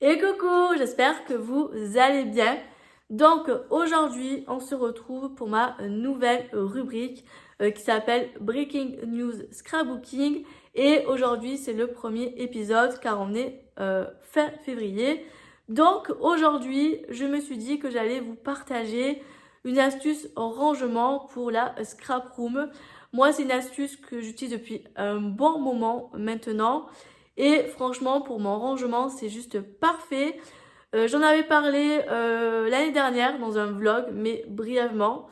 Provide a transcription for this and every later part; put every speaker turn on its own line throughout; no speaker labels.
Et coucou, j'espère que vous allez bien. Donc aujourd'hui, on se retrouve pour ma nouvelle rubrique qui s'appelle Breaking News Scrapbooking. Et aujourd'hui, c'est le premier épisode car on est fin février. Donc aujourd'hui, je me suis dit que j'allais vous partager une astuce en rangement pour la scrap room. Moi, c'est une astuce que j'utilise depuis un bon moment maintenant. Et franchement, pour mon rangement, c'est juste parfait. J'en avais parlé l'année dernière dans un vlog, mais brièvement.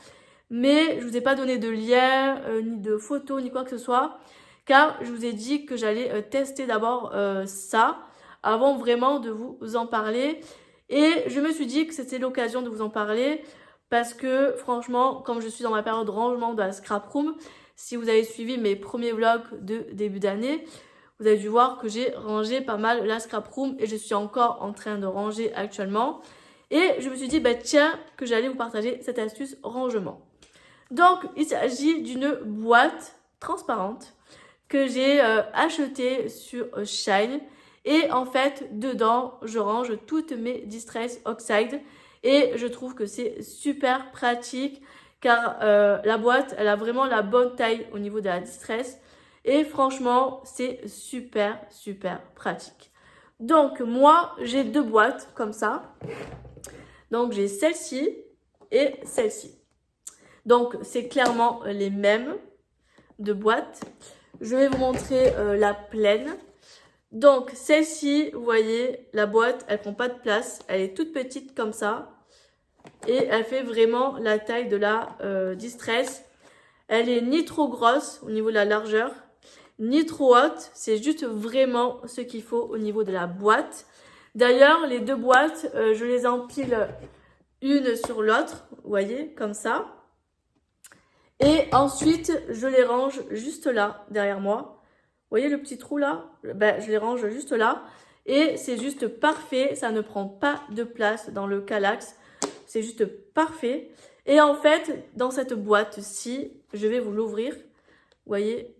Mais je vous ai pas donné de lien, ni de photos, ni quoi que ce soit. Car je vous ai dit que j'allais tester d'abord ça, avant vraiment de vous en parler. Et je me suis dit que c'était l'occasion de vous en parler. Parce que franchement, comme je suis dans ma période de rangement de la scrap room, si vous avez suivi mes premiers vlogs de début d'année, vous avez dû voir que j'ai rangé pas mal la scrap room et je suis encore en train de ranger actuellement. Et je me suis dit, bah tiens, que j'allais vous partager cette astuce rangement. Donc, il s'agit d'une boîte transparente que j'ai achetée sur Shine. Et en fait, dedans, je range toutes mes Distress Oxide. Et je trouve que c'est super pratique car la boîte, elle a vraiment la bonne taille au niveau de la Distress. Et franchement, c'est super pratique. Donc, moi, j'ai deux boîtes comme ça. Donc, j'ai celle-ci et celle-ci. Donc, c'est clairement les mêmes de boîtes. Je vais vous montrer la pleine. Donc, celle-ci, vous voyez, la boîte, elle prend pas de place. Elle est toute petite comme ça. Et elle fait vraiment la taille de la Distress. Elle est ni trop grosse au niveau de la largeur, ni trop haute, c'est juste vraiment ce qu'il faut au niveau de la boîte. D'ailleurs, les deux boîtes, je les empile une sur l'autre, vous voyez, comme ça. Et ensuite, je les range juste là, derrière moi. Vous voyez le petit trou là? Ben, je les range juste là. Et c'est juste parfait, ça ne prend pas de place dans le Kallax. C'est juste parfait. Et en fait, dans cette boîte-ci, je vais vous l'ouvrir. Vous voyez?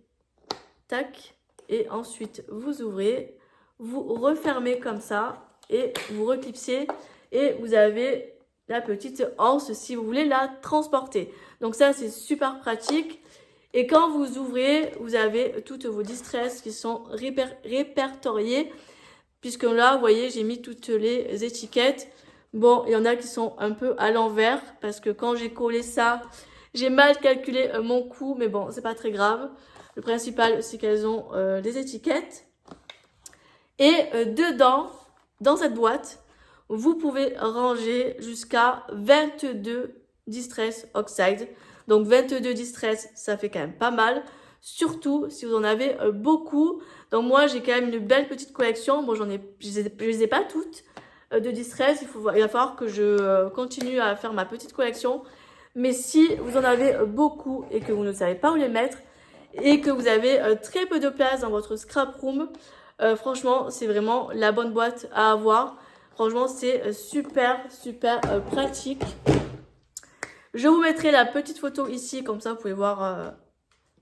Tac, et ensuite vous ouvrez, vous refermez comme ça et vous reclipsez et vous avez la petite anse si vous voulez la transporter. Donc ça c'est super pratique et quand vous ouvrez, vous avez toutes vos Distress qui sont répertoriées puisque là vous voyez j'ai mis toutes les étiquettes. Bon, il y en a qui sont un peu à l'envers parce que quand j'ai collé ça, j'ai mal calculé mon coût, mais bon, c'est pas très grave. Le principal, c'est qu'elles ont des étiquettes. Et dedans, dans cette boîte, vous pouvez ranger jusqu'à 22 Distress Oxide. Donc 22 Distress, ça fait quand même pas mal. Surtout si vous en avez beaucoup. Donc moi, j'ai quand même une belle petite collection. Bon, je les ai pas toutes de Distress. Il va falloir que je continue à faire ma petite collection. Mais si vous en avez beaucoup et que vous ne savez pas où les mettre, et que vous avez très peu de place dans votre scrap room, franchement, c'est vraiment la bonne boîte à avoir. Franchement, c'est super pratique. Je vous mettrai la petite photo ici, comme ça vous pouvez voir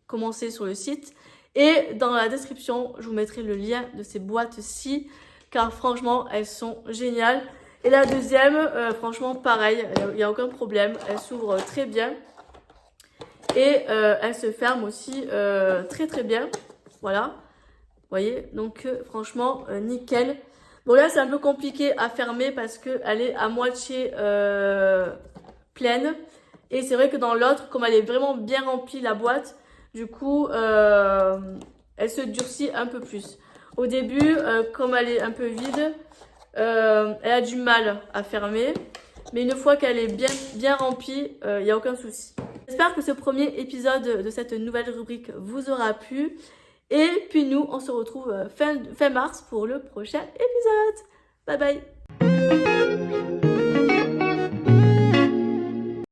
comment c'est sur le site. Et dans la description, je vous mettrai le lien de ces boîtes-ci, car franchement, elles sont géniales. Et la deuxième, franchement, pareil, il n'y a aucun problème, elle s'ouvre très bien. Et elle se ferme aussi très bien. Voilà. Vous voyez. Donc franchement, nickel. Bon là, c'est un peu compliqué à fermer parce qu'elle est à moitié pleine. Et c'est vrai que dans l'autre, comme elle est vraiment bien remplie, la boîte, du coup, elle se durcit un peu plus. Au début, comme elle est un peu vide, elle a du mal à fermer. Mais une fois qu'elle est bien remplie, il n'y a aucun souci. J'espère que ce premier épisode de cette nouvelle rubrique vous aura plu. Et puis nous, on se retrouve fin mars pour le prochain épisode. Bye bye!